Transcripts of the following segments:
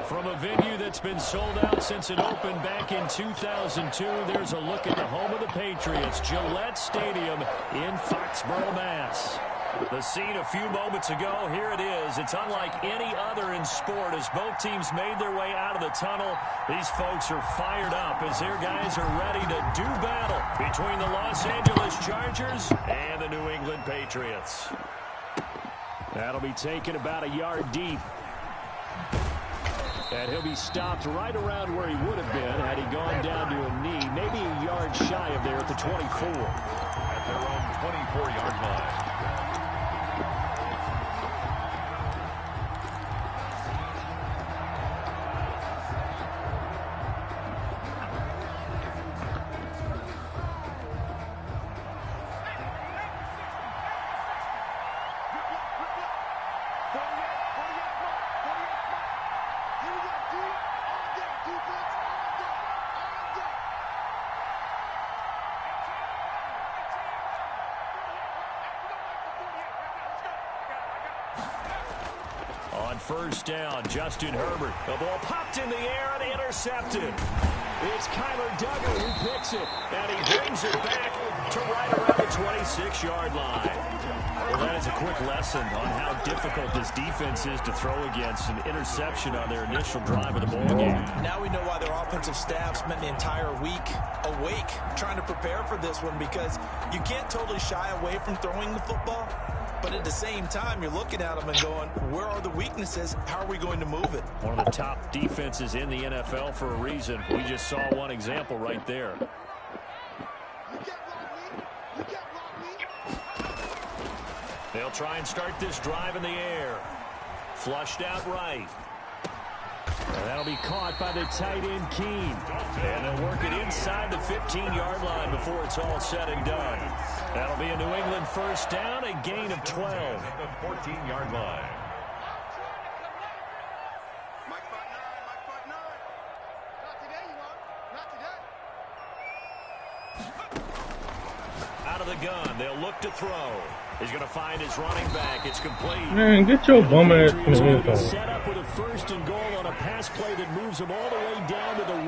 From a venue that's been sold out since it opened back in 2002, there's a look at the home of the Patriots, Gillette Stadium in Foxborough, Mass. The scene a few moments ago, here it is. It's unlike any other in sport as both teams made their way out of the tunnel. These folks are fired up as their guys are ready to do battle between the Los Angeles Chargers and the New England Patriots. That'll be taken about a yard deep. And he'll be stopped right around where he would have been had he gone down to a knee, maybe a yard shy of there at the 24. At their own 24-yard line. On first down, Justin Herbert. The ball popped in the air and intercepted. It's Kyler Duggar who picks it, and he brings it back to right around the 26-yard line. Well, that is a quick lesson on how difficult this defense is to throw against. An interception on their initial drive of the ball game. Now we know why their offensive staff spent the entire week awake trying to prepare for this one, because you can't totally shy away from throwing the football. But at the same time, you're looking at them and going, where are the weaknesses? How are we going to move it? One of the top defenses in the NFL for a reason. We just saw one example right there. They'll try and start this drive in the air. Flushed out right. And that'll be caught by the tight end, Keene. And they'll work it inside the 15-yard line before it's all said and done. That'll be a New England first down, a gain of 12. At the 14-yard line. Out of the gun, they'll look to throw. He's going to find his running back. It's complete. Man, get your bum ass in the end zone. Set up with a first and goal on a pass play that moves him all the way down to the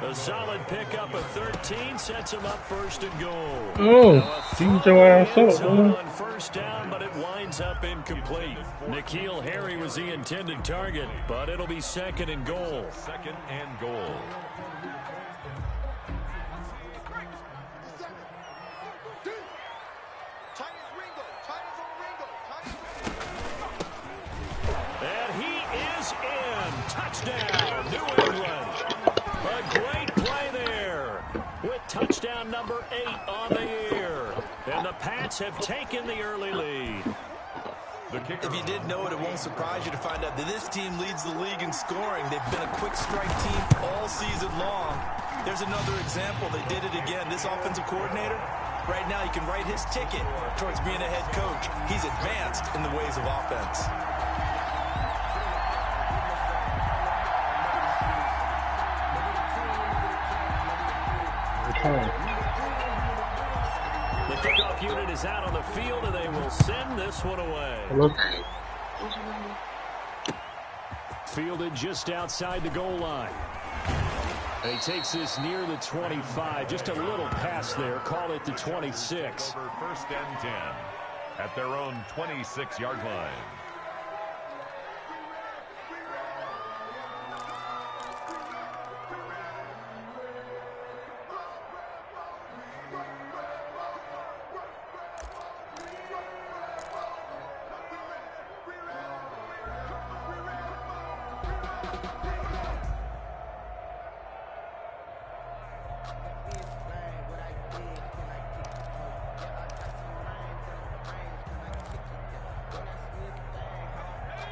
1. A solid pickup of 13 sets him up first and goal. Oh, beat your ass up, man. On first down, but it winds up incomplete. N'Keal Harry was the intended target, but it'll be second and goal. Second and goal. Touchdown, New England. A great play there with touchdown number 8 on the year. And the Pats have taken the early lead. If you didn't know it, it won't surprise you to find out that this team leads the league in scoring. They've been a quick strike team all season long. There's another example. They did it again. This offensive coordinator, right now he can write his ticket towards being a head coach. He's advanced in the ways of offense. The kickoff unit is out on the field, and they will send this one away. Fielded just outside the goal line. And he takes this near the 25. Just a little pass there. Call it the 26. Over first and 10 at their own 26-yard line.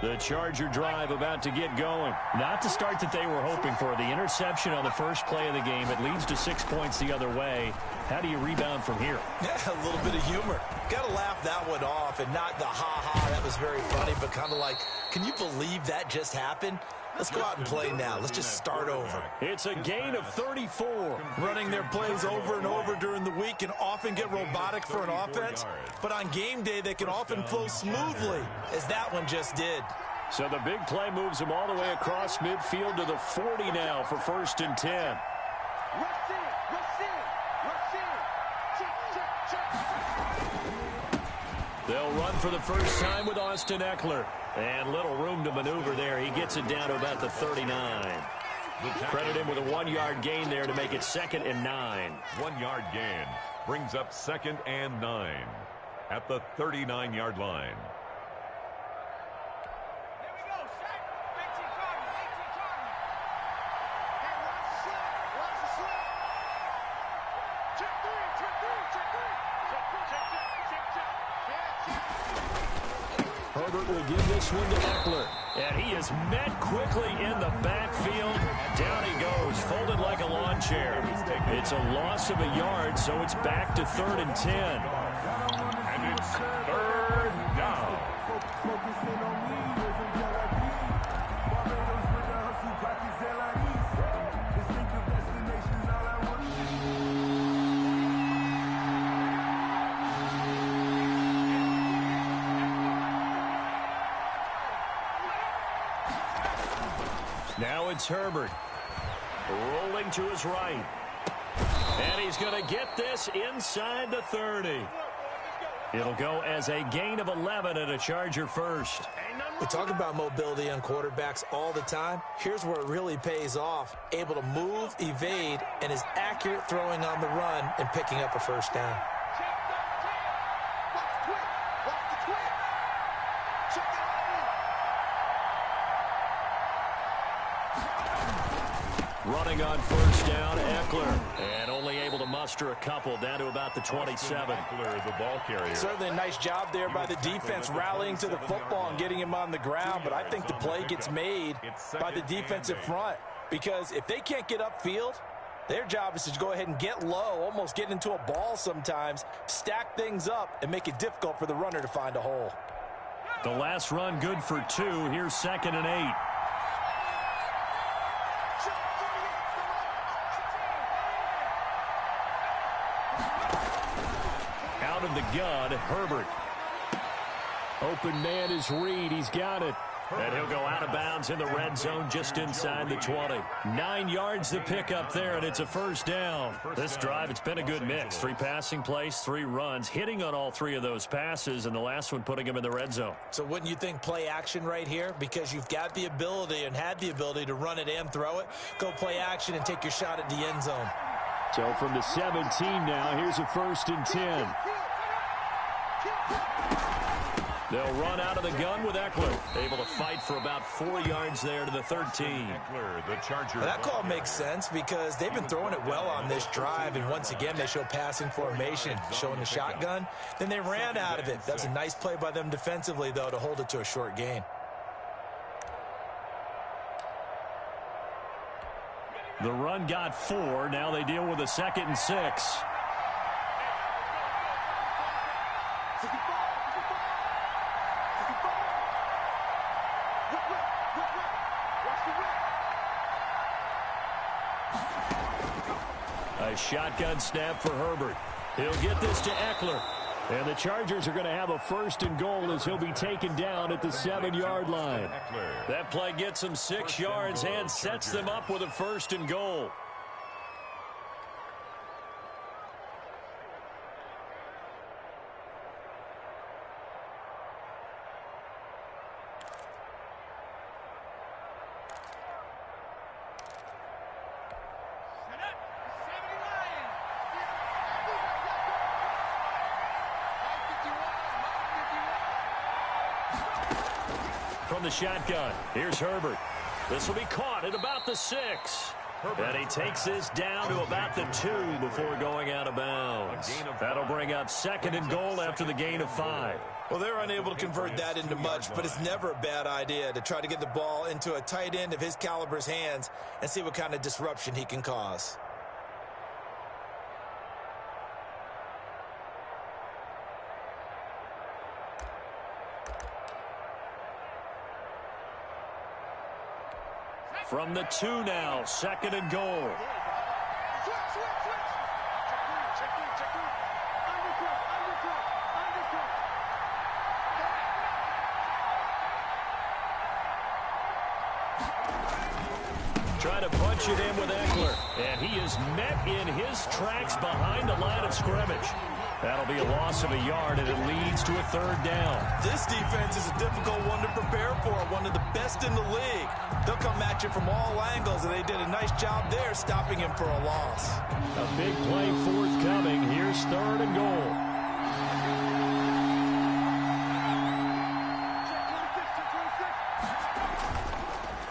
The Charger drive about to get going. Not the start that they were hoping for. The interception on the first play of the game. It leads to 6 points the other way. How do you rebound from here? Yeah, a little bit of humor. Got to laugh that one off, and not the ha-ha, that was very funny, but kind of like, can you believe that just happened? Let's go out and play now. Let's just start over. It's a gain of 34. Running their plays over and over during the week can often get robotic for an offense, but on game day, they can often flow smoothly, as that one just did. So the big play moves him all the way across midfield to the 40 now for 1st and 10. They'll run for the first time with Austin Eckler. And little room to maneuver there. He gets it down to about the 39. Credit him with a 1-yard gain there to make it 2nd and 9. 1-yard gain brings up 2nd and 9 at the 39-yard line. Herbert will give this one to Eckler. And he is met quickly in the backfield. Down he goes, folded like a lawn chair. It's a loss of a yard, so it's back to 3rd and 10. And it's 3rd down. Now it's Herbert. Rolling to his right. And he's going to get this inside the 30. It'll go as a gain of 11 and a Charger first. We talk about mobility on quarterbacks all the time. Here's where it really pays off. Able to move, evade, and is accurate throwing on the run and picking up a first down. Running on first down, Eckler. And only able to muster a couple down to about the 27. Eckler, the ball carrier. Certainly a nice job there by the defense rallying to the football and getting him on the ground. But I think the play gets made by the defensive front. Because if they can't get upfield, their job is to go ahead and get low, almost get into a ball sometimes, stack things up, and make it difficult for the runner to find a hole. The last run good for 2. Here's 2nd and 8. Out of the gun, Herbert. Open man is Reed. He's got it. And he'll go out of bounds in the red zone just inside the 20. 9 yards to pick up there, and it's a first down. This drive, it's been a good mix. 3 passing plays, 3 runs, hitting on all 3 of those passes, and the last one putting him in the red zone. So wouldn't you think play action right here? Because you've got the ability and had the ability to run it and throw it. Go play action and take your shot at the end zone. So from the 17 now, here's a 1st and 10. They'll run out of the gun with Eckler. Able to fight for about 4 yards there to the 13. Eckler, the Charger. That call makes sense because they've been throwing it well on this drive, and once again they show passing formation, showing the shotgun. Then they ran out of it. That's a nice play by them defensively, though, to hold it to a short gain. The run got 4. Now they deal with a 2nd and 6. A shotgun snap for Herbert. He'll get this to Eckler. And the Chargers are going to have a 1st and goal as he'll be taken down at the 7-yard line. That play gets him 6 yards and sets them up with a 1st and goal. From the shotgun, here's Herbert. This will be caught at about the 6. And he takes this down to about the 2 before going out of bounds. That'll bring up 2nd and goal after the gain of 5. Well, they're unable to convert that into much, but it's never a bad idea to try to get the ball into a tight end of his caliber's hands and see what kind of disruption he can cause. From the 2 now, 2nd and goal. Trying to punch it in with Eckler. And he is met in his tracks behind the line of scrimmage. That'll be a loss of a yard, and it leads to a third down. This defense is a difficult one to prepare for, one of the best in the league. They'll come at you from all angles, and they did a nice job there stopping him for a loss. A big play forthcoming. Here's third and goal.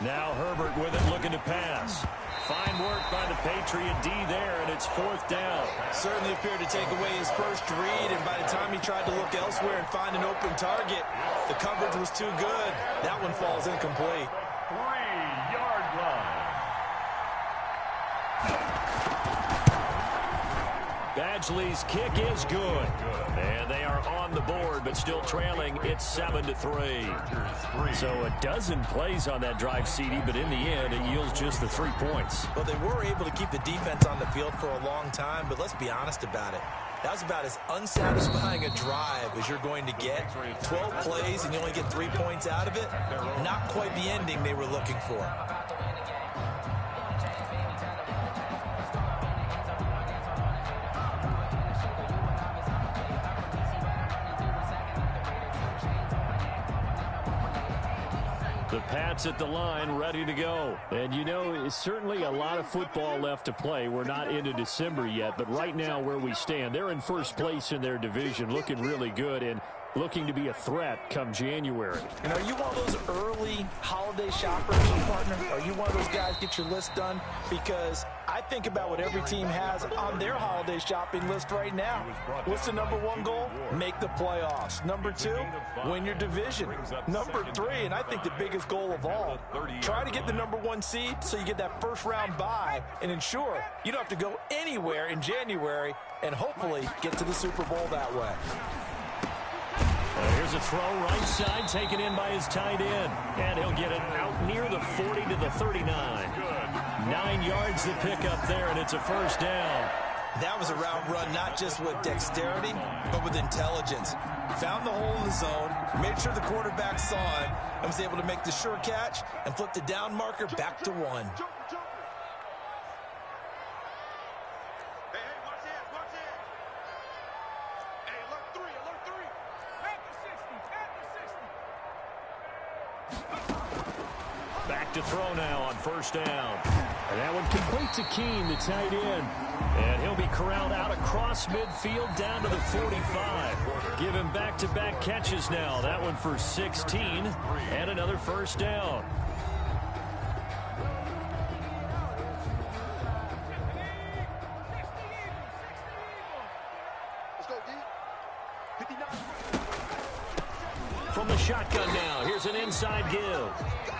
Now Herbert with it, looking to pass. Fine work by the Patriot D there, and it's fourth down. Certainly appeared to take away his first read, and by the time he tried to look elsewhere and find an open target, the coverage was too good. That one falls incomplete. 3-yard line. Badgley's kick is good. And they are on the board, but still trailing. It's 7-3. So a dozen plays on that drive, CD, but in the end, it yields just the 3 points. Well, they were able to keep the defense on the field for a long time, but let's be honest about it. That was about as unsatisfying a drive as you're going to get. 12 plays and you only get 3 points out of it. Not quite the ending they were looking for. The Pats at the line, ready to go. And, you know, it's certainly a lot of football left to play. We're not into December yet, but right now where we stand, they're in first place in their division, looking really good and looking to be a threat come January. And are you one of those early holiday shoppers, partner? Are you one of those guys get your list done? Because I think about what every team has on their holiday shopping list right now. What's the number one goal? Make the playoffs. Number 2, win your division. Number 3, and I think the biggest goal of all, try to get the number 1 seed so you get that first round bye and ensure you don't have to go anywhere in January and hopefully get to the Super Bowl that way. Here's a throw right side, taken in by his tight end. And he'll get it out near the 40 to the 39. 9 yards to pick up there, and it's a first down. That was a route run not just with dexterity, but with intelligence. Found the hole in the zone, made sure the quarterback saw it, and was able to make the sure catch and flip the down marker back to 1. Back to throw now on first down. And that one complete to Keene, the tight end. And he'll be corralled out across midfield down to the 45. Give him back-to-back catches now. That one for 16 and another first down. From the shotgun now, here's an inside give.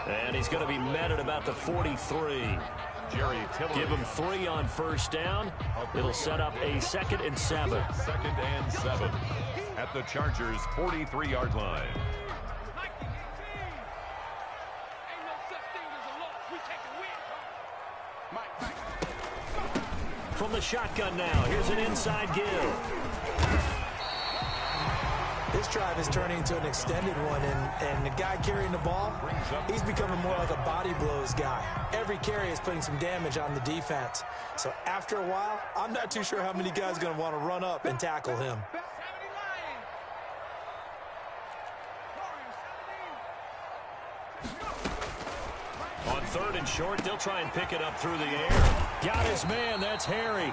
And he's going to be met at about the 43. Give him 3 on first down. It'll set up a 2nd and 7. 2nd and 7 at the Chargers' 43-yard line. From the shotgun now, here's an inside give. This drive is turning into an extended one, and the guy carrying the ball, he's becoming more like a body blows guy. Every carry is putting some damage on the defense. So after a while, I'm not too sure how many guys are going to want to run up and tackle him. On 3rd and short, they'll try and pick it up through the air. Got his man, that's Harry.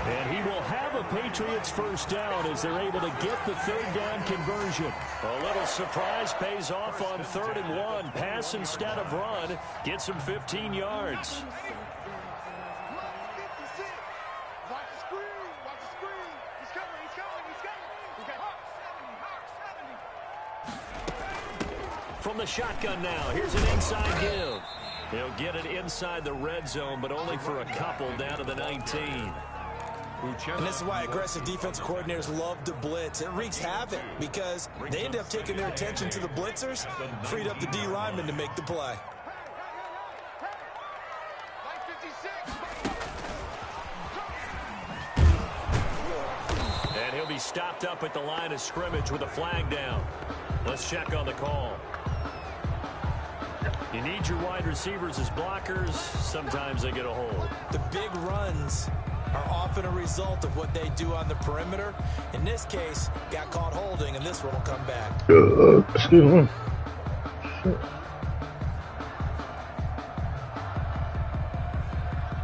And he will have a Patriots first down as they're able to get the 3rd down conversion. A little surprise pays off on 3rd and 1. Pass instead of run. Gets him 15 yards. From the shotgun now, here's an inside give. He'll get it inside the red zone, but only for a couple down to the 19. And this is why aggressive defense coordinators love to blitz. It wreaks havoc because they end up taking their attention to the blitzers, freed up the D lineman to make the play. And he'll be stopped up at the line of scrimmage with a flag down. Let's check on the call. You need your wide receivers as blockers. Sometimes they get a hold. The big runs are often a result of what they do on the perimeter. In this case, got caught holding, and this one will come back. Excuse me.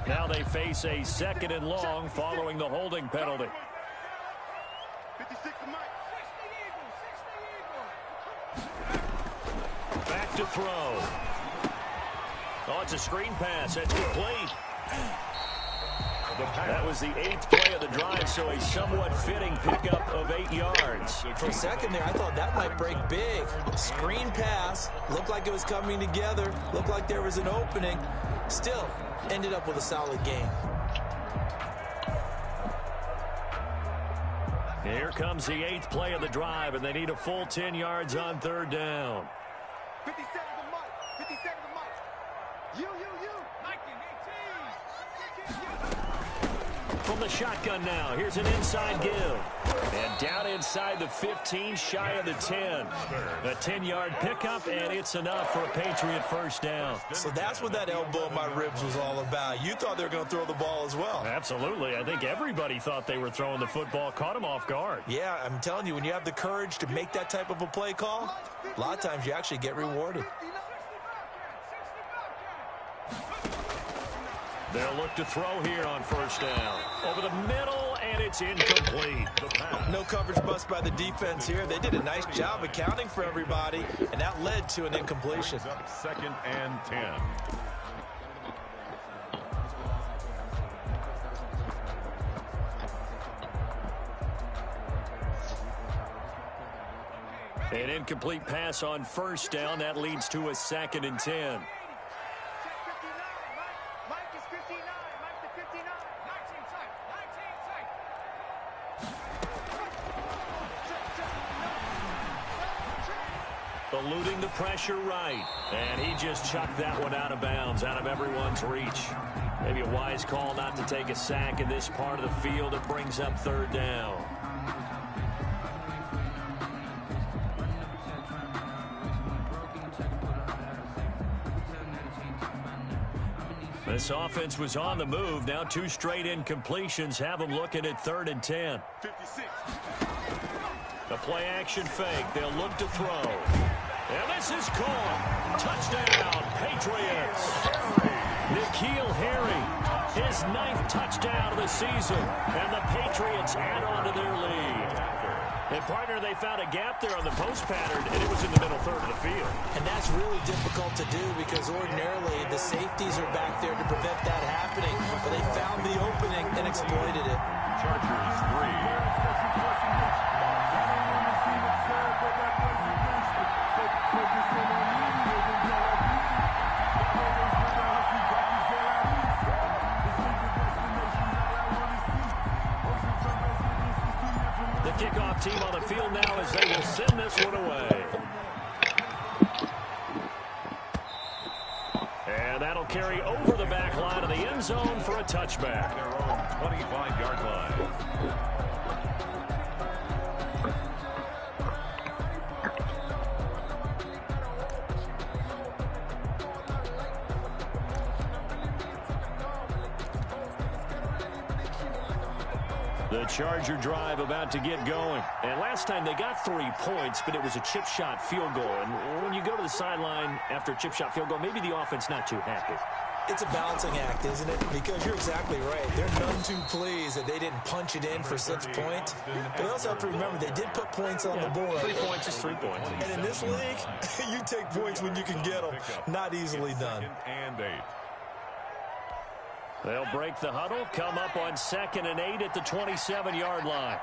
Now they face a 2nd and long following the holding penalty. Back to throw. Oh, it's a screen pass. That's complete. That was the 8th play of the drive, so a somewhat fitting pickup of 8 yards. For a second there, I thought that might break big. Screen pass. Looked like it was coming together. Looked like there was an opening. Still, ended up with a solid game. Here comes the 8th play of the drive, and they need a full 10 yards on 3rd down. 50 seconds of Mike. 50 seconds of Mike. You. From the shotgun now, here's an inside give. And down inside the 15, shy of the 10. A 10-yard pickup, and it's enough for a Patriot first down. So that's what that elbow in my ribs was all about. You thought they were going to throw the ball as well. Absolutely. I think everybody thought they were throwing the football, caught him off guard. Yeah, I'm telling you, when you have the courage to make that type of a play call, a lot of times you actually get rewarded. They'll look to throw here on 1st down. Over the middle, and it's incomplete. No coverage bust by the defense here. They did a nice job accounting for everybody, and that led to an incompletion. 2nd and 10. An incomplete pass on 1st down. That leads to a 2nd and 10. Eluding the pressure right. And he just chucked that one out of bounds, out of everyone's reach. Maybe a wise call not to take a sack in this part of the field. It brings up 3rd down. This offense was on the move. Now 2 straight incompletions have them looking at 3rd and 10. 56. The play action fake. They'll look to throw. And this is caught. Touchdown, Patriots. N'Keal Harry, his 9th touchdown of the season. And the Patriots add on to their lead. And, partner, they found a gap there on the post pattern, and it was in the middle 3rd of the field. And that's really difficult to do because ordinarily the safeties are back there to prevent that happening. But they found the opening and exploited it. Chargers 3. The kickoff team on the field now as they will send this one away. And that'll carry over the back line of the end zone for a touchback. Their own 25-yard line. The Charger drive about to get going. And last time they got 3 points, but it was a chip shot field goal. And when you go to the sideline after a chip shot field goal, maybe the offense not too happy. It's a balancing act, isn't it? Because you're exactly right. They're none too pleased that they didn't punch it in for 6 points. But you also have to remember they did put points on the board. 3 points is 3 points. And in this league, you take points when you can get them. Not easily done. 2nd and 8. They'll break the huddle, come up on 2nd and 8 at the 27-yard line.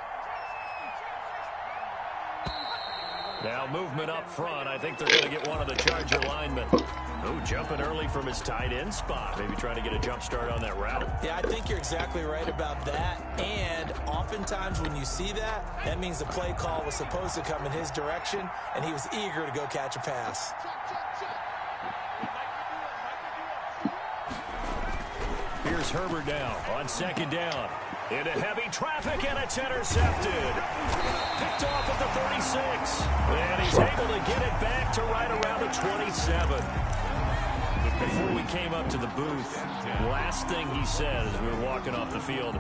Now movement up front. I think they're going to get one of the Charger linemen. Oh, jumping early from his tight end spot. Maybe trying to get a jump start on that route. Yeah, I think you're exactly right about that. And oftentimes when you see that, that means the play call was supposed to come in his direction, and he was eager to go catch a pass. Here's Herbert now on 2nd down. Into heavy traffic, and it's intercepted. Picked off at the 36. And he's able to get it back to right around the 27. before we came up to the booth, last thing he said as we were walking off the field,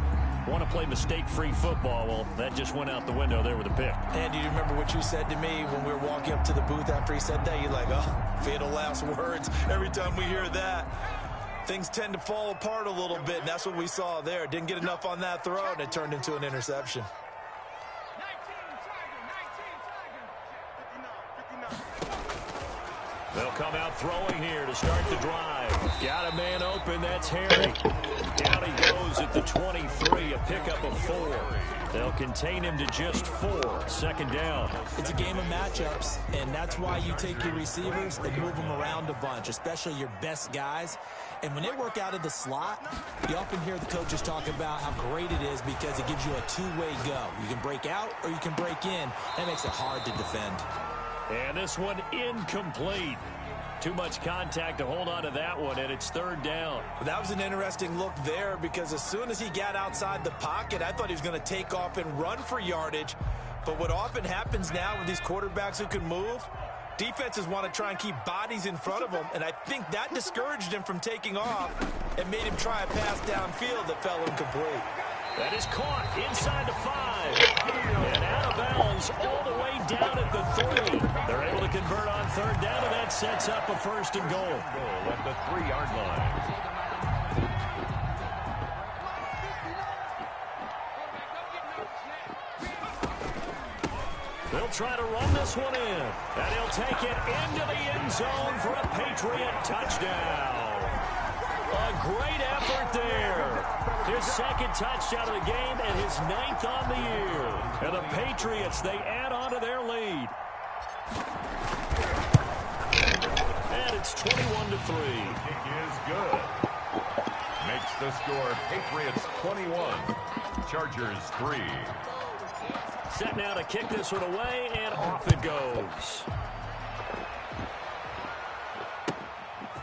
want to play mistake-free football. Well, that just went out the window there with a pick. And do you remember what you said to me when we were walking up to the booth after he said that? You're like, oh, fatal last words. Every time we hear that, things tend to fall apart a little bit, and that's what we saw there. Didn't get enough on that throw, and it turned into an interception. They'll come out throwing here to start the drive. Got a man open. That's Harry. Down he goes at the 23, a pickup of 4. They'll contain him to just 4. Second down. It's a game of matchups, and that's why you take your receivers and move them around a bunch, especially your best guys. And when they work out of the slot, you often hear the coaches talk about how great it is because it gives you a two-way go. You can break out or you can break in. That makes it hard to defend. And this one incomplete. Too much contact to hold on to that one, and it's third down. That was an interesting look there because as soon as he got outside the pocket, I thought he was going to take off and run for yardage. But what often happens now with these quarterbacks who can move, defenses want to try and keep bodies in front of them, and I think that discouraged him from taking off and made him try a pass downfield that fell incomplete. That is caught inside the 5. And out of bounds all the way down at the 3. They're able to convert on third down, and that sets up a first and goal. Goal at the 3-yard line. They'll try to run this one in. And he'll take it into the end zone for a Patriot touchdown. A great effort there. His second touchdown of the game and his 9th on the year. And the Patriots, they add on to their lead. And it's 21-3. Kick is good. Makes the score Patriots 21, Chargers 3. Set now to kick this one away, and off it goes.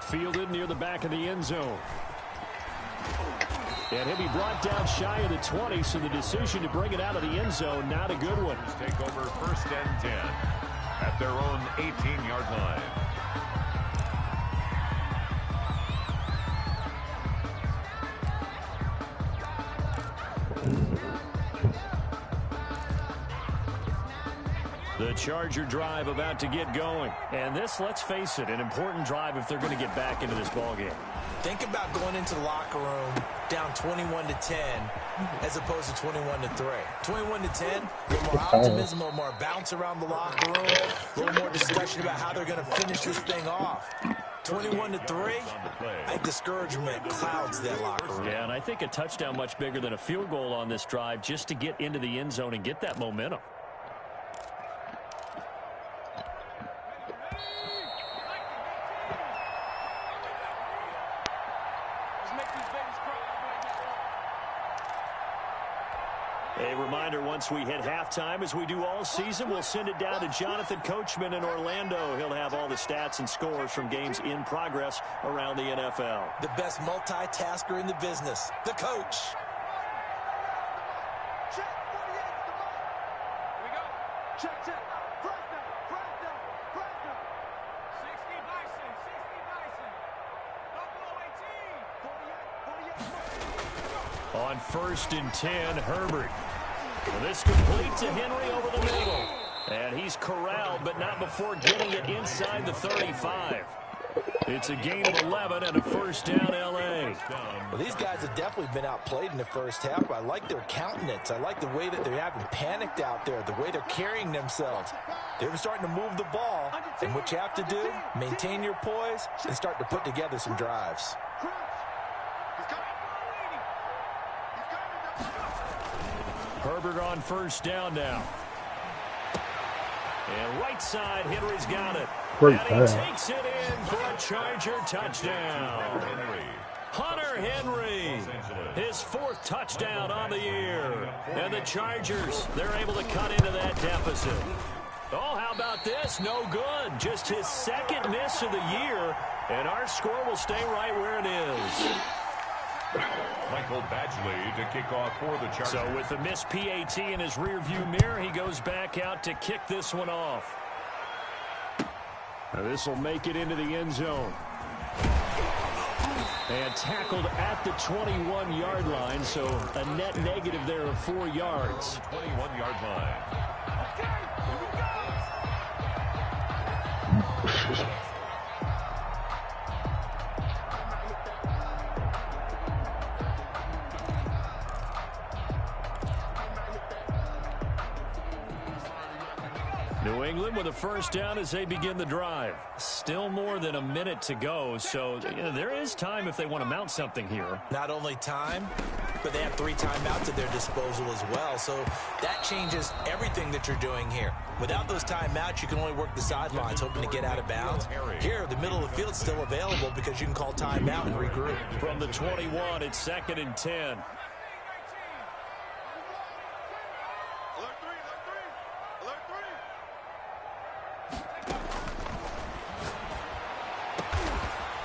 Fielded near the back of the end zone. And he'll be brought down shy of the 20, so the decision to bring it out of the end zone, not a good one. Take over first and 10 at their own 18-yard line. The Charger drive about to get going. And this, let's face it, an important drive if they're going to get back into this ballgame. Think about going into the locker room down 21-10 as opposed to 21-3. 21-10, a little more optimism, a little more bounce around the locker room, a little more discussion about how they're going to finish this thing off. 21-3, I think discouragement clouds that locker room. Yeah, and I think a touchdown much bigger than a field goal on this drive just to get into the end zone and get that momentum. A reminder, once we hit halftime, as we do all season, we'll send it down to Jonathan Coachman in Orlando. He'll have all the stats and scores from games in progress around the NFL. The best multitasker in the business, the coach. Check, 48 is the mark. Here we go. Check. First down. 60 Bison. Buffalo 18. 48. On first and 10, Herbert. Well, this complete to Henry over the middle. And he's corralled, but not before getting it inside the 35. It's a gain of 11 and a first down, L.A. Well, these guys have definitely been outplayed in the first half. I like their countenance. I like the way that they haven't panicked out there, the way they're carrying themselves. They're starting to move the ball. And what you have to do, maintain your poise and start to put together some drives. Herbert on first down now. And right side, Henry's got it. Great and he pass. takes it in for a Charger touchdown. Hunter Henry, his 4th touchdown on the year. And the Chargers, they're able to cut into that deficit. Oh, how about this? No good. Just his 2nd miss of the year. And our score will stay right where it is. Michael Badgley to kick off for the Chargers. So with the missed PAT in his rearview mirror, he goes back out to kick this one off. Now this will make it into the end zone. And tackled at the 21-yard line, so a net negative there of 4 yards. 21-yard line. New England with a first down as they begin the drive. Still more than a minute to go, so there is time if they want to mount something here. Not only time, but they have 3 timeouts at their disposal as well, so that changes everything that you're doing here. Without those timeouts, you can only work the sidelines, hoping to get out of bounds. Here, the middle of the field's still available because you can call timeout and regroup. From the 21, it's 2nd and 10.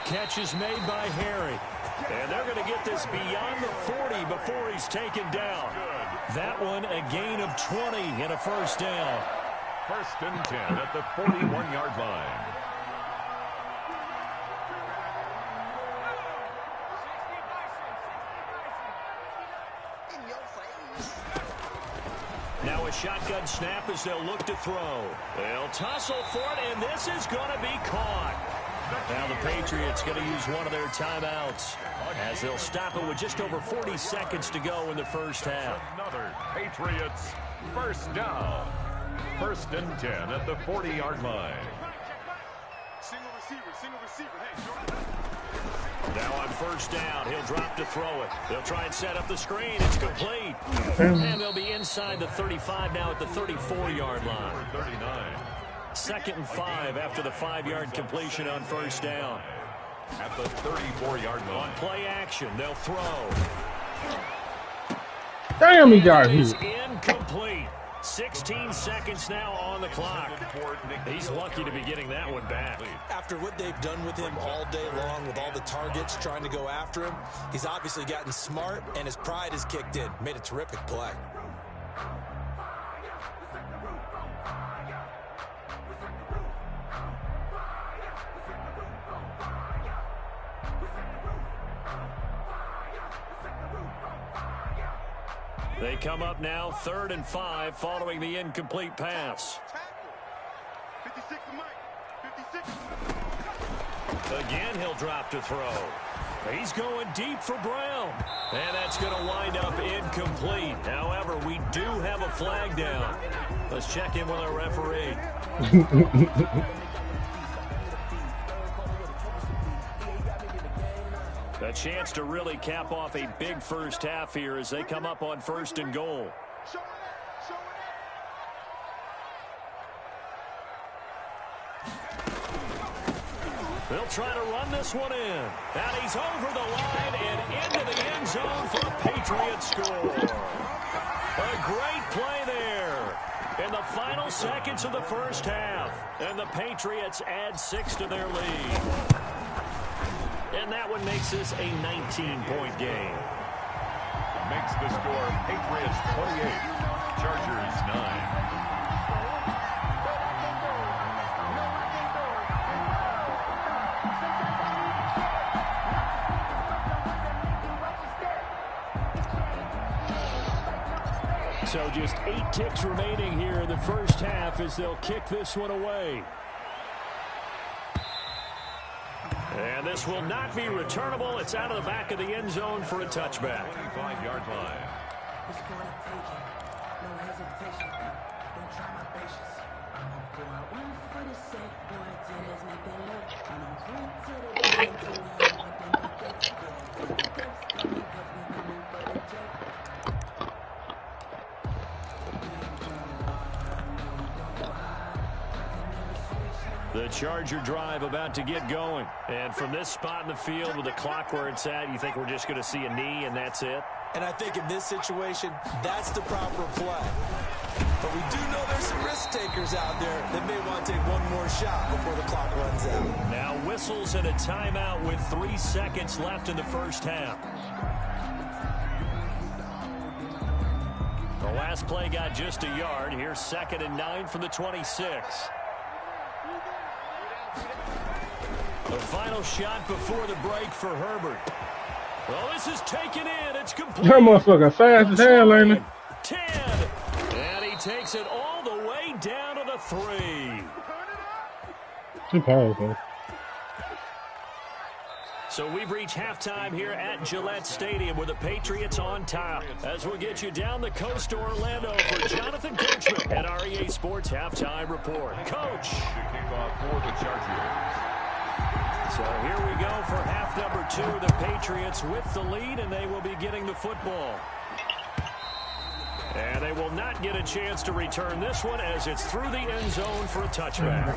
Catch is made by Harry. And they're going to get this beyond the 40 before he's taken down. That one a gain of 20 and a first down. 1st and 10 at the 41-yard line. Now a shotgun snap as they'll look to throw. They'll tussle for it, and this is going to be caught. Now the Patriots going to use one of their timeouts as they'll stop it with just over 40 seconds to go in the first half. Another Patriots first down. 1st and 10 at the 40-yard line. Single receiver. Hey, now on first down, he'll drop to throw it. They'll try and set up the screen. It's complete. And they'll be inside the 35 now at the 34-yard line. 39. 2nd and 5 after the 5-yard completion on first down. At the 34-yard line. On play action, they'll throw. Damn, he got It is hit. incomplete. 16 seconds now on the clock. He's lucky to be getting that one back. After what they've done with him all day long, with all the targets trying to go after him, he's obviously gotten smart, and his pride has kicked in. Made a terrific play. They come up now 3rd and 5 following the incomplete pass. 56 to Mike. 56. Again, he'll drop to throw. He's going deep for Brown. And that's going to wind up incomplete. However, we do have a flag down. Let's check in with our referee. A chance to really cap off a big first half here as they come up on 1st and goal. They'll try to run this one in. And he's over the line and into the end zone for a Patriots score. A great play there in the final seconds of the first half. And the Patriots add 6 to their lead. And that one makes this a 19-point game. Makes the score Patriots 28, Chargers 9. So just 8 ticks remaining here in the first half as they'll kick this one away. And this will not be returnable. It's out of the back of the end zone for a touchback. 25-yard line. The Charger drive about to get going. And from this spot in the field with the clock where it's at, you think we're just going to see a knee and that's it? And I think in this situation, that's the proper play. But we do know there's some risk takers out there that may want to take one more shot before the clock runs out. Now whistles and a timeout with 3 seconds left in the first half. The last play got just a yard. Here's 2nd and 9 from the 26. The final shot before the break for Herbert. Well, this is taken in. It's complete. That motherfucker fast as hell, ain't it? 10. And he takes it all the way down to the 3. Too powerful. So we've reached halftime here at Gillette Stadium with the Patriots on top. As we'll get you down the coast to Orlando for Jonathan Coachman at our EA Sports Halftime Report. Coach. Kickoff for the Chargers. So here we go for half number 2. The Patriots with the lead, and they will be getting the football. And they will not get a chance to return this one as it's through the end zone for a touchback.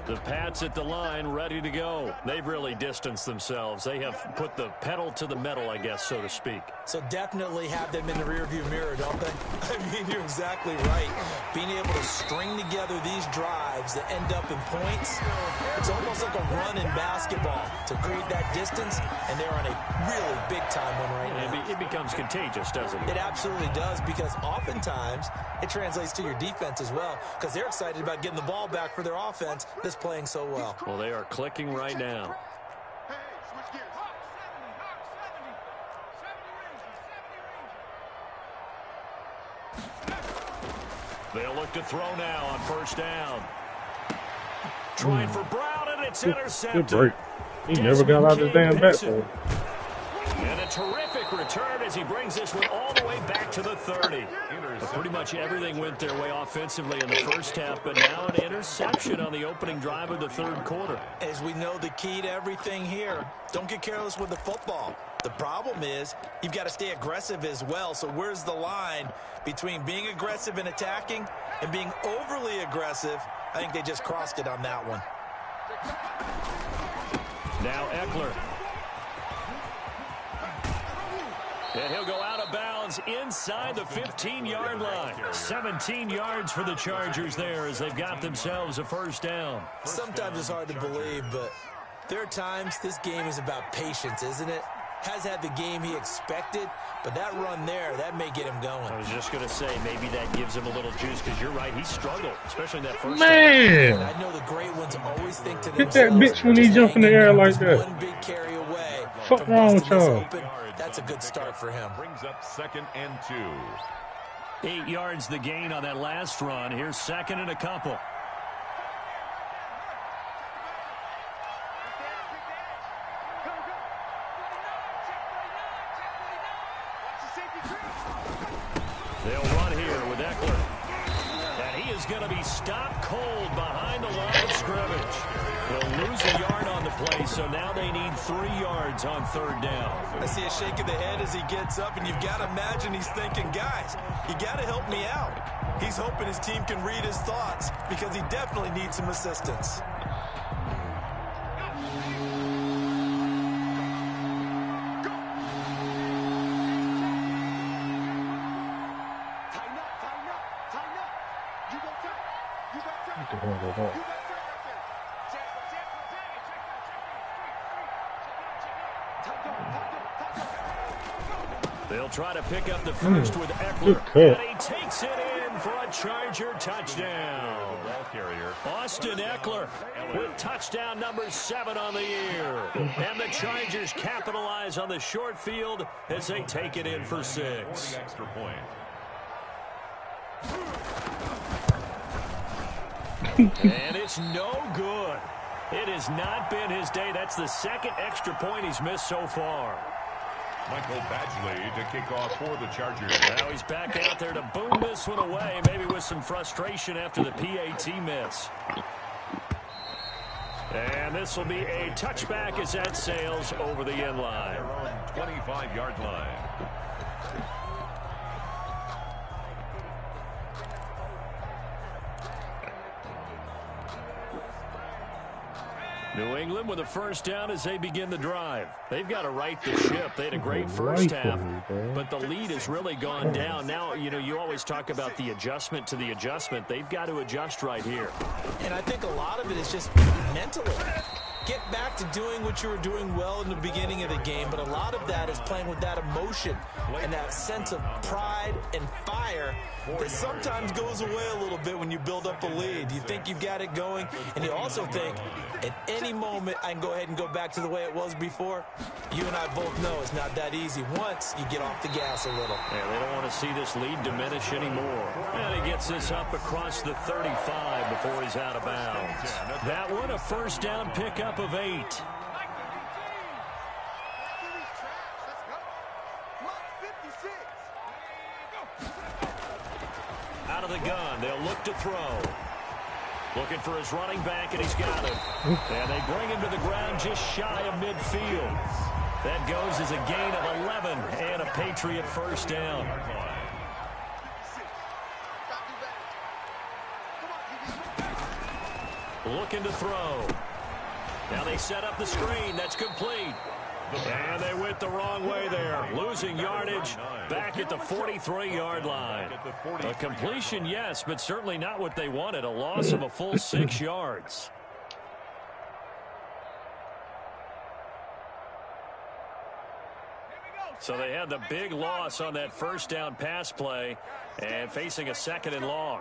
The Pats at the line, ready to go. They've really distanced themselves. They have put the pedal to the metal, I guess, so to speak. So definitely have them in the rearview mirror, don't they? I mean, you're exactly right. Being able to string together these drives that end up in points, it's almost like a run in basketball to create that distance, and they're on a really big-time one right now. It becomes contagious, doesn't it? It absolutely does, because oftentimes it translates to your defense as well, because they're excited about getting the ball back for their offense that's playing so well. Well, they are clicking right now. Hey, switch gears. Hawk 70. They'll look to throw now on first down. Trying for Brown, and it's intercepted. Good break. He never got out of his damn backfield. And a terrific return as he brings this one all the way back to the 30. Pretty much everything went their way offensively in the first half, but now an interception on the opening drive of the third quarter. As we know, the key to everything here, don't get careless with the football. The problem is you've got to stay aggressive as well. So where's the line between being aggressive and attacking and being overly aggressive? I think they just crossed it on that one. Now Eckler. And he'll go out of bounds inside the 15-yard line. 17 yards for the Chargers there as they've got themselves a first down. Sometimes it's hard to believe, but there are times this game is about patience, isn't it? Has had the game he expected, but that run there, that may get him going. I was just going to say, maybe that gives him a little juice, because you're right, he struggled, especially in that first Man! And I know the great ones always think to Hit themselves, that bitch when he just jump in the hanging air out like is that. one big carry away Fuck from wrong with busting this y'all? open. That's a good start for him. Brings up 2nd and 2. 8 yards the gain on that last run. Here's 2nd and a couple. They'll run here with Eckler. And he is going to be stopped cold behind the line of scrimmage. He'll lose a yard on the play, so now they need 3 yards on third down. I see a shake of the head as he gets up, and you've got to imagine he's thinking, guys, you got to help me out. He's hoping his team can read his thoughts because he definitely needs some assistance. They'll try to pick up the first with Eckler. And he takes it in for a Charger touchdown. Ball carrier. Austin Eckler with touchdown number 7 on the year. And the Chargers capitalize on the short field as they take it in for 6. Extra point. And it's no good. It has not been his day. That's the 2nd extra point he's missed so far. Michael Badgley to kick off for the Chargers. Now he's back out there to boom this one away, maybe with some frustration after the PAT miss. And this will be a touchback as that sails over the end line. Their own 25-yard line. New England with a first down as they begin the drive. They've got to right the ship. They had a great first half, but the lead has really gone down. Now, you know, you always talk about the adjustment to the adjustment. They've got to adjust right here. And I think a lot of it is just mentally. get back to doing what you were doing well in the beginning of the game, but a lot of that is playing with that emotion and that sense of pride and fire that sometimes goes away a little bit when you build up a lead. You think you've got it going, and you also think at any moment I can go ahead and go back to the way it was before. You and I both know it's not that easy once you get off the gas a little. Yeah, they don't want to see this lead diminish anymore. And he gets this up across the 35 before he's out of bounds. That one, a first down pickup of 8. Out of the gun, they'll look to throw. Looking for his running back, and he's got it. And they bring him to the ground just shy of midfield. That goes as a gain of 11 and a Patriot first down. Looking to throw. Now they set up the screen. That's complete. And they went the wrong way there. Losing yardage back at the 43-yard line. A completion, yes, but certainly not what they wanted. A loss of a full 6 yards. So they had the big loss on that first down pass play and facing a 2nd and long.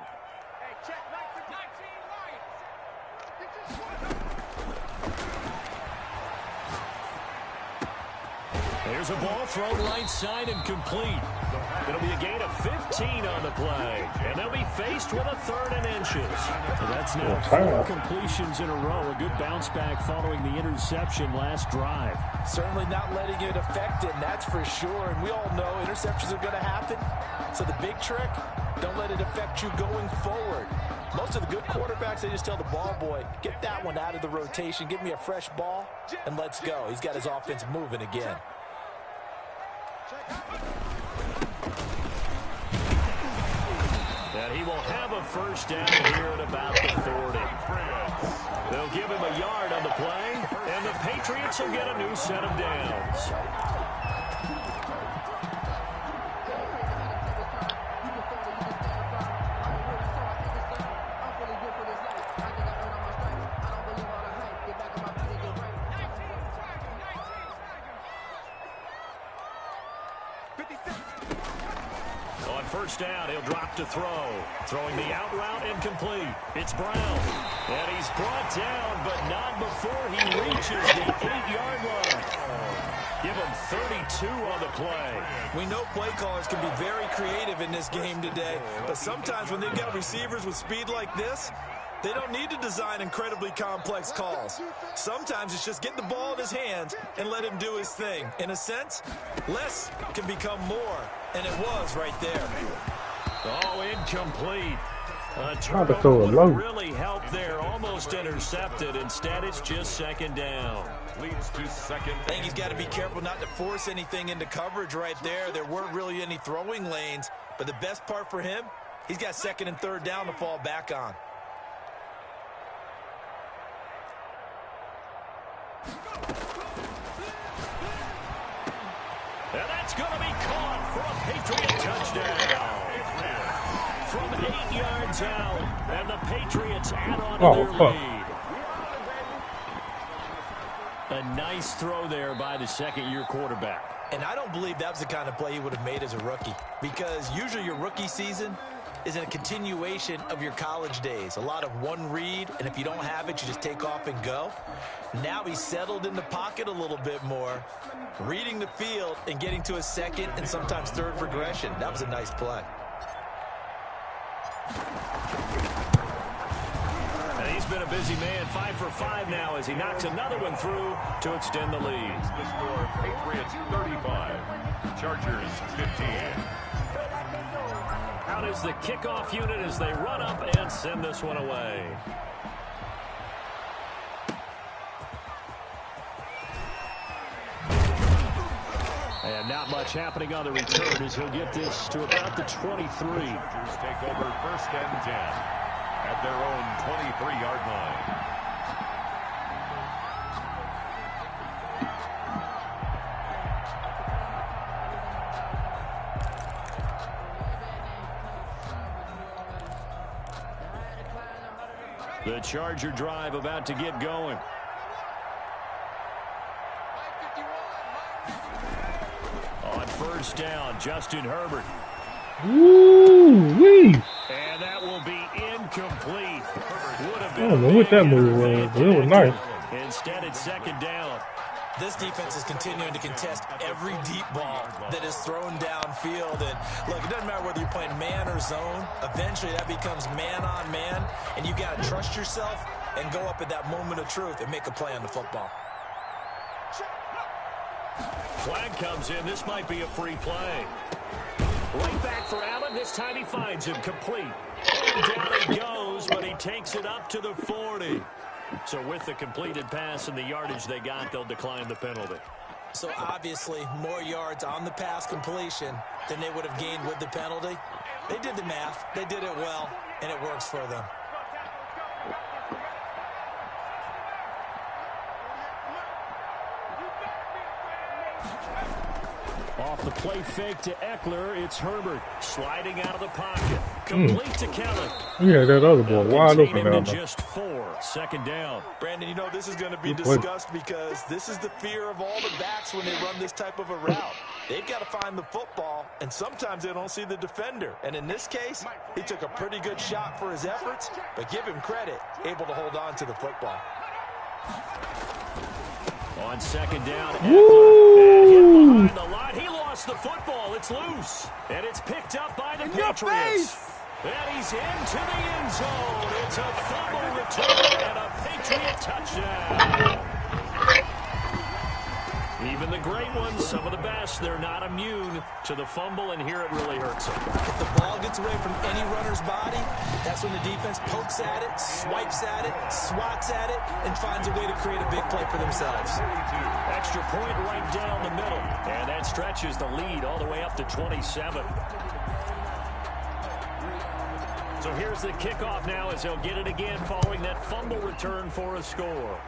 Here's a ball thrown right side and complete. It'll be a gain of 15 on the play. And they'll be faced with a 3rd and inches. So that's now 4 completions in a row. A good bounce back following the interception last drive. Certainly not letting it affect him, that's for sure. And we all know interceptions are going to happen. So the big trick, don't let it affect you going forward. Most of the good quarterbacks, they just tell the ball boy, get that one out of the rotation, give me a fresh ball, and let's go. He's got his offense moving again. And he will have a first down here at about the 40. They'll give him a yard on the play, and the Patriots will get a new set of downs. On first down, he'll drop to throw. Throwing the out route incomplete. It's Brown. And he's brought down, but not before he reaches the 8-yard line. Give him 32 on the play. We know play callers can be very creative in this game today, but sometimes when they've got receivers with speed like this, they don't need to design incredibly complex calls. Sometimes it's just get the ball in his hands and let him do his thing. In a sense, less can become more, and it was right there. Oh, incomplete. A turnover would really help there. Almost intercepted. Instead, it's just 2nd down. Leads to 2nd. I think he's got to be careful not to force anything into coverage right there. There weren't really any throwing lanes, but the best part for him, he's got 2nd and 3rd down to fall back on. And that's going to be caught for a Patriot touchdown. From 8 yards out, and the Patriots add on to their lead. A nice throw there by the 2nd-year quarterback. And I don't believe that was the kind of play he would have made as a rookie, because usually your rookie season is a continuation of your college days. A lot of one read, and if you don't have it, you just take off and go. Now he's settled in the pocket a little bit more, reading the field and getting to a 2nd and sometimes 3rd progression. That was a nice play. And he's been a busy man, 5 for 5 now as he knocks another one through to extend the lead. The score, Patriots 35, Chargers 15. Out is the kickoff unit as they run up and send this one away. And not much happening on the return as he'll get this to about the 23. Chargers take over 1st and 10 at their own 23-yard line. The Charger drive about to get going. first down. Justin Herbert. Woo-wee. And that will be incomplete. Would have I been don't know what that move was, but it was nice. Instead, it's second down. This defense is continuing to contest every deep ball that is thrown downfield. And look, it doesn't matter whether you're playing man or zone. Eventually, that becomes man on man. And you got to trust yourself and go up at that moment of truth and make a play on the football. Flag comes in. This might be a free play. Right back for Allen. This time he finds him complete. And down he goes, but he takes it up to the 40. So with the completed pass and the yardage they got, they'll decline the penalty. So obviously, more yards on the pass completion than they would have gained with the penalty. They did the math. They did it well, and it works for them. Off the play fake to Eckler, it's Herbert sliding out of the pocket. Complete to Kelly. Yeah, that other boy wide open down there. Just 4, second down. Brandon, you know this is going to be discussed because this is the fear of all the backs when they run this type of a route. They've got to find the football, and sometimes they don't see the defender. And in this case, he took a pretty good shot for his efforts, but give him credit, able to hold on to the football. On second down, Eckler, and hit behind the line. He lost the football. It's loose, and it's picked up by the Patriots. And he's into the end zone. It's a fumble return and a Patriot touchdown. Even the great ones, some of the best, they're not immune to the fumble, and here it really hurts them. If the ball gets away from any runner's body, that's when the defense pokes at it, swipes at it, swats at it, and finds a way to create a big play for themselves. Extra point right down the middle, and that stretches the lead all the way up to 27. So here's the kickoff now as they'll get it again following that fumble return for a score.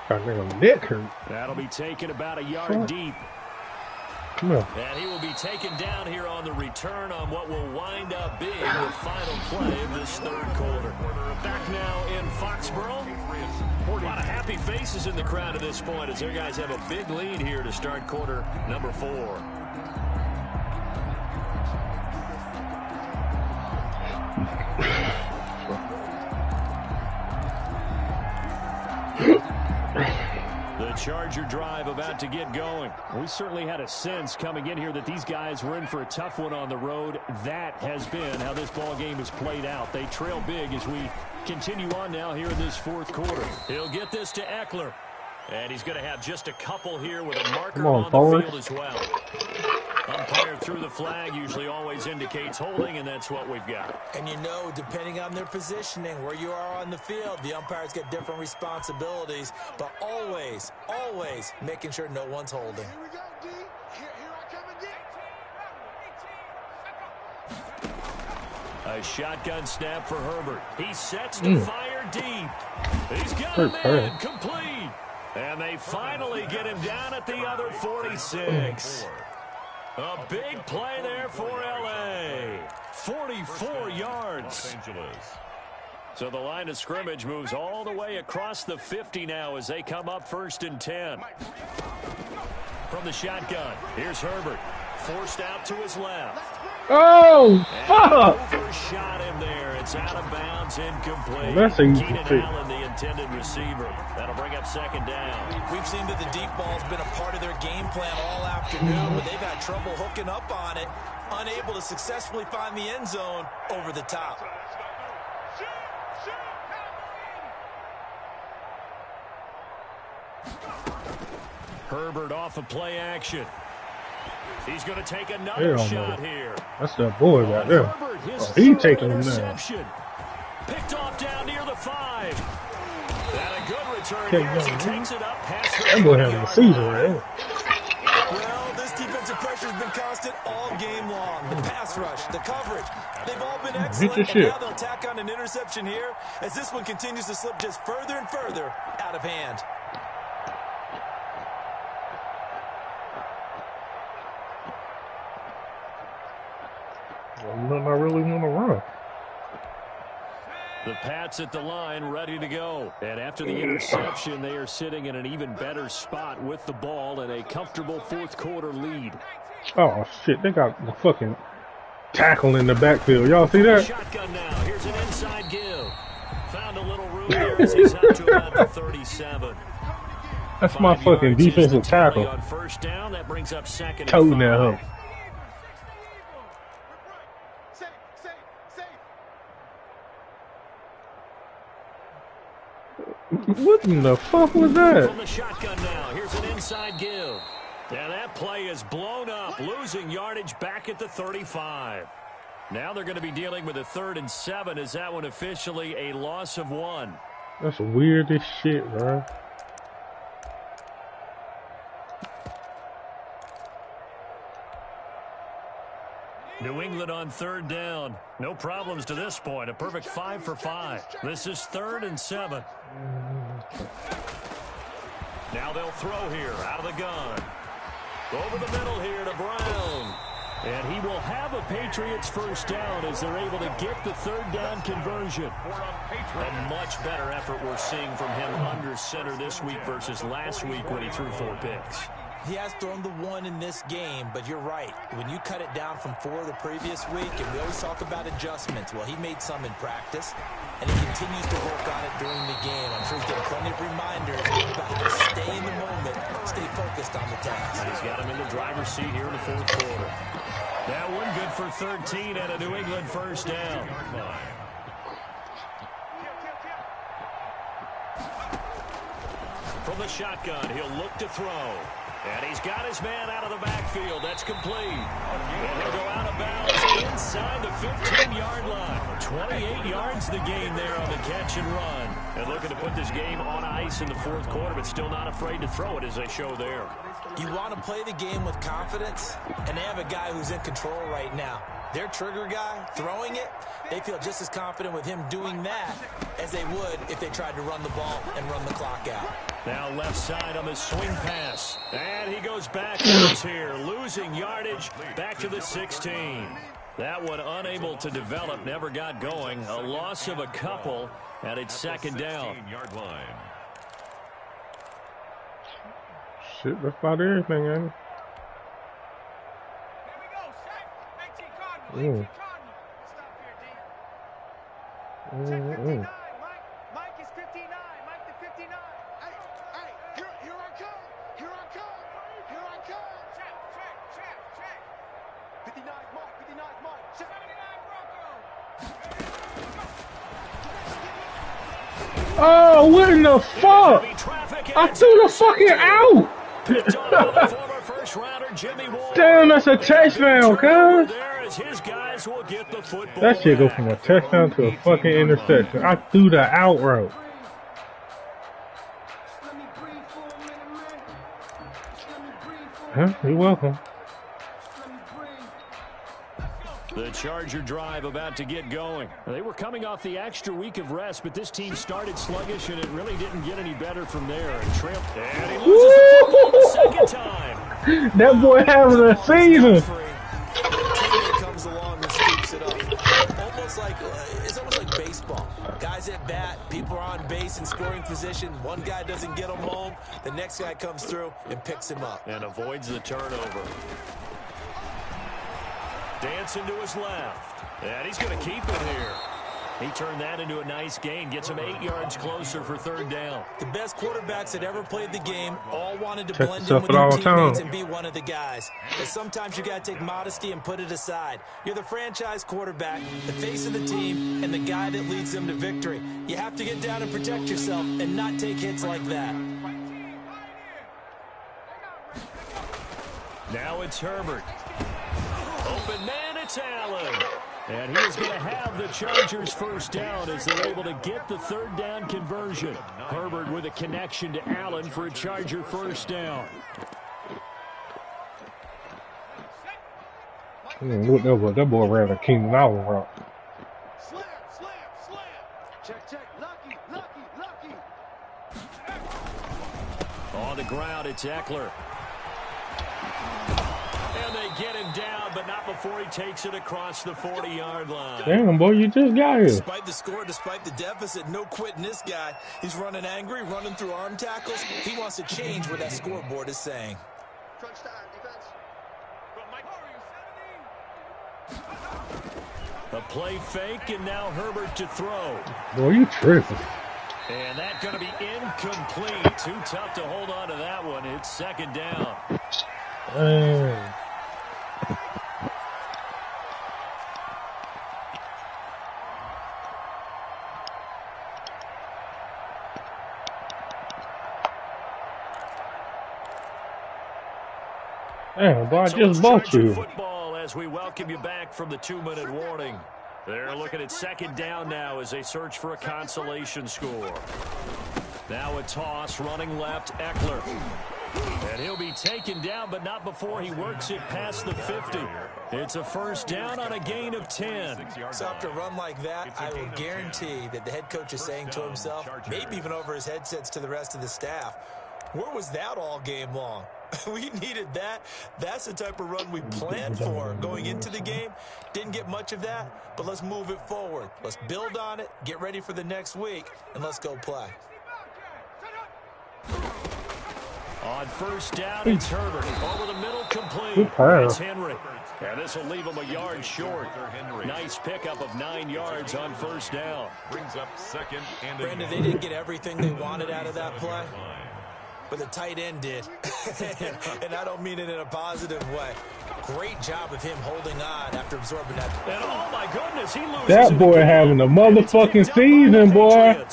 That'll be taken about a yard deep. Come on. And he will be taken down here on the return on what will wind up being the final play of this third quarter. Back now in Foxborough. A lot of happy faces in the crowd at this point as their guys have a big lead here to start quarter number 4. The Charger drive about to get going. We certainly had a sense coming in here that these guys were in for a tough one on the road. That has been how this ball game has played out. They trail big as we continue on now here in this fourth quarter. He'll get this to Eckler. And he's going to have just a couple here with a marker on the field as well. Umpire through the flag usually always indicates holding, and that's what we've got. And you know, depending on their positioning, where you are on the field, the umpires get different responsibilities, but always, always making sure no one's holding. Here we go, D. Here I come again. A shotgun snap for Herbert. He sets to fire deep. He's got a man complete. And they finally get him down at the other 46. A big play there for L.A. 44 yards. So the line of scrimmage moves all the way across the 50 now as they come up 1st and 10. From the shotgun, here's Herbert. Forced out to his left. Oh, fuck! Overshot him there. It's out of bounds, incomplete. That's easy Keenan to Allen, the intended receiver. That'll bring up 2nd down. We've seen that the deep ball's been a part of their game plan all afternoon, but they've had trouble hooking up on it, unable to successfully find the end zone over the top. Herbert off of play action. He's going to take another shot here. That's that boy right there. Herbert, his He taking him now. Picked off down near the 5. That a good return here as he takes it up past the that boy having a season right there. Well, this defensive pressure has been constant all game long. The pass rush, the coverage, they've all been excellent. And now they'll tack on an interception here as this one continues to slip just further and further out of hand. Well, I really want to run. The Pats at the line, ready to go. And after the interception, they are sitting in an even better spot with the ball and a comfortable fourth-quarter lead. Oh, shit. They got the fucking tackle in the backfield. Y'all see that? Shotgun now. Here's an inside give. Found a little room there as he's out to about the 37. That's my fucking defensive tackle. On first down, that brings up second and Toting that up. What in the fuck was that? From the shotgun now, here's an inside give. And that play is blown up, losing yardage back at the 35. Now they're going to be dealing with a 3rd and 7. Is that one officially a loss of 1? That's weird as shit, bro. New England on 3rd down. No problems to this point. A perfect 5 for 5. This is 3rd and 7. Now they'll throw here out of the gun. Over the middle here to Brown. And he will have a Patriots first down as they're able to get the 3rd down conversion. A much better effort we're seeing from him under center this week versus last week when he threw 4 picks. He has thrown the 1 in this game, but you're right. When you cut it down from 4 the previous week, and we always talk about adjustments, well, he made some in practice, and he continues to work on it during the game. I'm sure he's getting plenty of reminders about how to stay in the moment, stay focused on the task. And he's got him in the driver's seat here in the 4th quarter. That one good for 13 and a New England first down. From the shotgun, he'll look to throw. And he's got his man out of the backfield. That's complete. And he'll go out of bounds inside the 15-yard line. 28 yards the gain there on the catch and run. And looking to put this game on ice in the 4th quarter, but still not afraid to throw it as they show there. You want to play the game with confidence, and they have a guy who's in control right now. Their trigger guy, throwing it, they feel just as confident with him doing that as they would if they tried to run the ball and run the clock out. Now left side on the swing pass. And he goes backwards here, losing yardage back to the 16. That one unable to develop, never got going. A loss of a couple, and it's 2nd down. Shit, that's about everything, ain't it? Mm. Mike is 59. Mike the 59. Hey, here I come. Here I come. Here I come. Check. 59 Mike. 59 Mike. Check. 79 Bronco. Oh, what in the fuck? I threw the fucking out. Damn, that's a touchdown, cuz. That shit go from a touchdown to a fucking interception. I threw the out route. Huh? You're welcome. The Charger drive about to get going. They were coming off the extra week of rest, but this team started sluggish, and it really didn't get any better from there. And he loses the football the 2nd time. That boy having a season. Comes along and scoops it up. It's almost like baseball. Guys at bat, people are on base in scoring position. One guy doesn't get him home. The next guy comes through and picks him up. And avoids the turnover. Dancing to his left. And he's going to keep it here. He turned that into a nice gain. Gets him 8 yards closer for 3rd down. The best quarterbacks that ever played the game all wanted to blend in with their teammates and be one of the guys. But sometimes you got to take modesty and put it aside. You're the franchise quarterback, the face of the team, and the guy that leads them to victory. You have to get down and protect yourself and not take hits like that. Now it's Herbert. Open man, it's Allen. And he is going to have the Chargers first down as they're able to get the 3rd down conversion. Herbert with a connection to Allen for a Charger first down. That boy ran a Keenan Allen route. Slam. Check. Lucky. On the ground, it's Eckler. And they get him down, but not before he takes it across the 40-yard line. Damn, boy, you just got here. Despite the score, despite the deficit, no quitting this guy. He's running angry, running through arm tackles. He wants to change what that scoreboard is saying. Crunch time, defense. A play fake, and now Herbert to throw. Boy, you tripping. And that's going to be incomplete. Too tough to hold on to that one. It's second down. Damn. Damn, boy, I just bought you. Football as we welcome you back from the 2-minute warning. They're looking at second down now as they search for a consolation score. Now a toss, running left, Eckler. And he'll be taken down, but not before he works it past the 50. It's a first down on a gain of 10. So after a run like that, I will guarantee that the head coach is saying to himself, maybe even over his headsets to the rest of the staff, where was that all game long? We needed that. That's the type of run we planned for going into the game. Didn't get much of that, but let's move it forward. Let's build on it, get ready for the next week, and let's go play. On first down, it's Herbert. Over the middle, complete. It's Henry. And this will leave him a yard short. Nice pickup of 9 yards on first down. Brings up second and Brandon, they didn't get everything they wanted out of that play, but the tight end did. And I don't mean it in a positive way. Great job of him holding on after absorbing that. And oh my goodness, he loses. That boy having a motherfucking season, boy.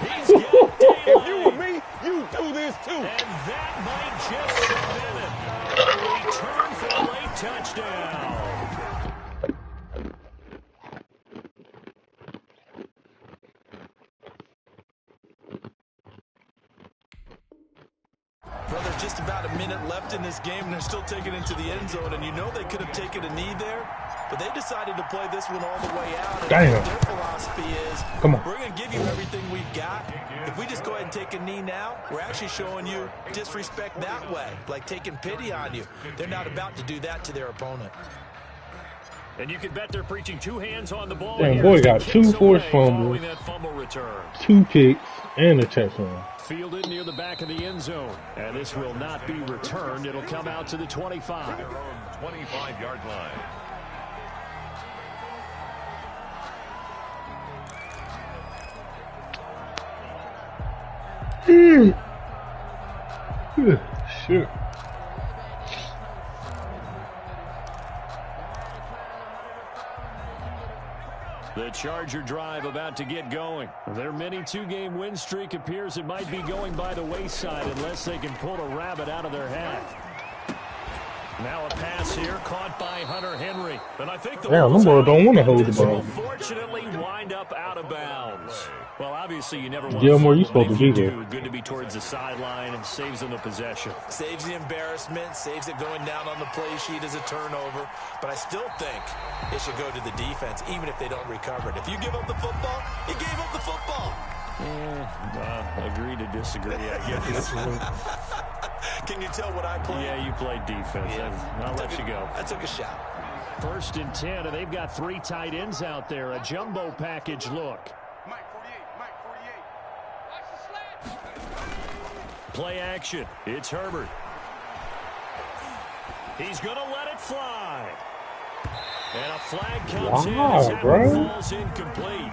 If you were me, you do this too. And that might just cement it. A return for a late touchdown. Brother, just about a minute left in this game, and they're still taking it to the end zone, and you know they could have taken a knee there, but they decided to play this one all the way out. And Damn. their philosophy is, Come on. we're going to give you everything we've got. If we just go ahead and take a knee now, we're actually showing you disrespect that way, like taking pity on you. They're not about to do that to their opponent. And you can bet they're preaching 2 hands on the ball. Damn, boy got 2 forced fumbles, That fumble return. 2 picks, and a touchdown. Fielded near the back of the end zone. And this will not be returned. It'll come out to the 25. their own 25-yard line. Shit. The Charger drive about to get going. Their mini 2-game win streak appears it might be going by the wayside unless they can pull a rabbit out of their hat. Now a pass here caught by Hunter Henry. And I think the Damn, them boys don't want to hold the ball. Unfortunately, wind up out of bounds. Well, obviously, you never want Gilmore, to you supposed to be there. Good to be towards the sideline and saves them the possession. Saves the embarrassment, saves it going down on the play sheet as a turnover. But I still think it should go to the defense, even if they don't recover it. If you give up the football, you gave up the football. Agree to disagree, I guess. Can you tell what I played? Yeah, you played defense. Yeah. I'll let you go. I took a shot. 1st and 10, and they've got 3 tight ends out there. A jumbo package look. Mike 48, Mike 48. Watch the slant. Play action. It's Herbert. He's going to let it fly. And a flag comes in as that one falls incomplete.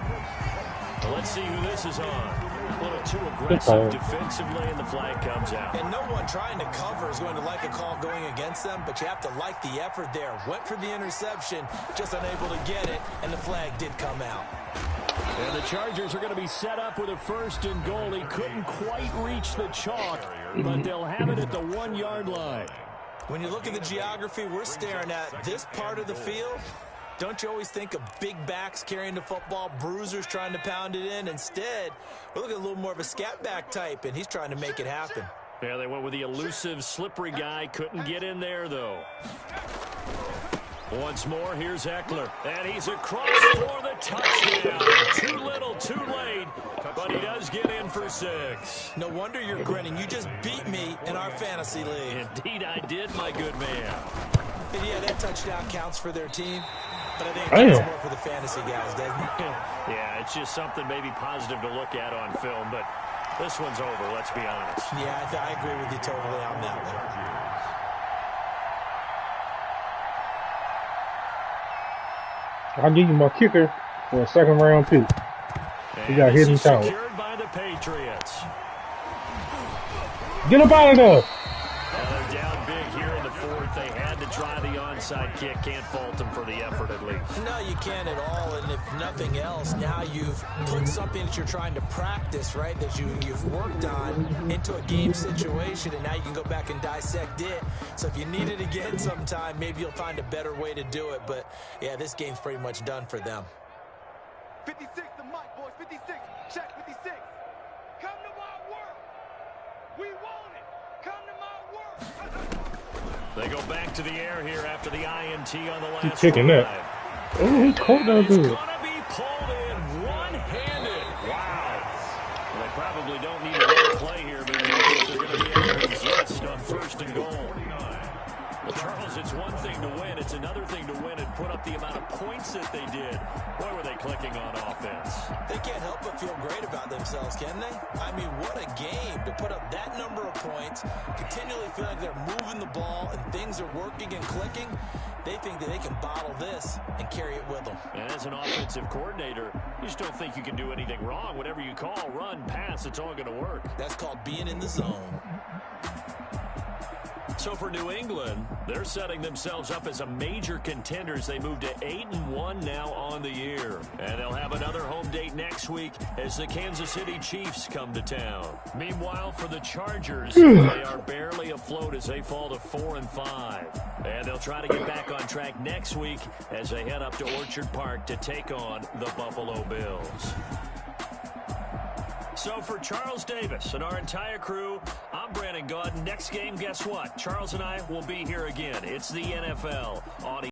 Well, let's see who this is on. A little too aggressive defensively, and the flag comes out. And no one trying to cover is going to like a call going against them, but you have to like the effort there. Went for the interception, just unable to get it, and the flag did come out. And the Chargers are going to be set up with a 1st and goal. He couldn't quite reach the chalk, but they'll have it at the 1-yard line. When you look at the geography we're staring at, this part of the field, don't you always think of big backs carrying the football, bruisers trying to pound it in? Instead, we're looking at a little more of a scat back type, and he's trying to make it happen. Yeah, they went with the elusive, slippery guy. Couldn't get in there, though. Once more, here's Eckler. And he's across for the touchdown. Too little, too late. But he does get in down for 6. No wonder you're grinning. You just beat me in our fantasy league. Indeed I did, my good man. And yeah, that touchdown counts for their team. But I think it counts more for the fantasy guys, doesn't it? Yeah, it's just something maybe positive to look at on film, but this one's over, let's be honest. Yeah, I agree with you totally on that one. I'll give you my kicker for a second-round pick. He got hit and towel. Secured by the Patriots. Get up out of there! They're down big here in the 4th. They had to try the onside kick. Can't fault them for the effort, at least. No, you can't at all. And if nothing else, now you've put something that you're trying to practice, right, that you've worked on into a game situation, and now you can go back and dissect it. So if you need it again sometime, maybe you'll find a better way to do it. But, yeah, this game's pretty much done for them. 56, the mic, boys. 56. Check 56. Come to my work. We want it. Come to my work. They go back to the air here after the INT on the last He's kicking drive. that. Oh, he caught that It's dude. going to be pulled in one-handed. Wow. Well, they probably don't need a little play here, but they're going to be able to resist on 1st and goal. Well, Charles, it's one thing to win. It's another thing to win and put up the amount of points that they did. Boy, were they clicking on offense. They can't help but feel great about themselves, can they? I mean, what a game to put up that number of points, continually feel like they're moving the ball and things are working and clicking. They think that they can bottle this and carry it with them. And as an offensive coordinator, you just don't think you can do anything wrong. Whatever you call, run, pass, it's all going to work. That's called being in the zone. So for New England, they're setting themselves up as a major contender as they move to 8-1 now on the year. And they'll have another home date next week as the Kansas City Chiefs come to town. Meanwhile, for the Chargers, they are barely afloat as they fall to 4-5. And they'll try to get back on track next week as they head up to Orchard Park to take on the Buffalo Bills. So for Charles Davis and our entire crew, I'm Brandon Gaudin. Next game, guess what? Charles and I will be here again. It's the NFL on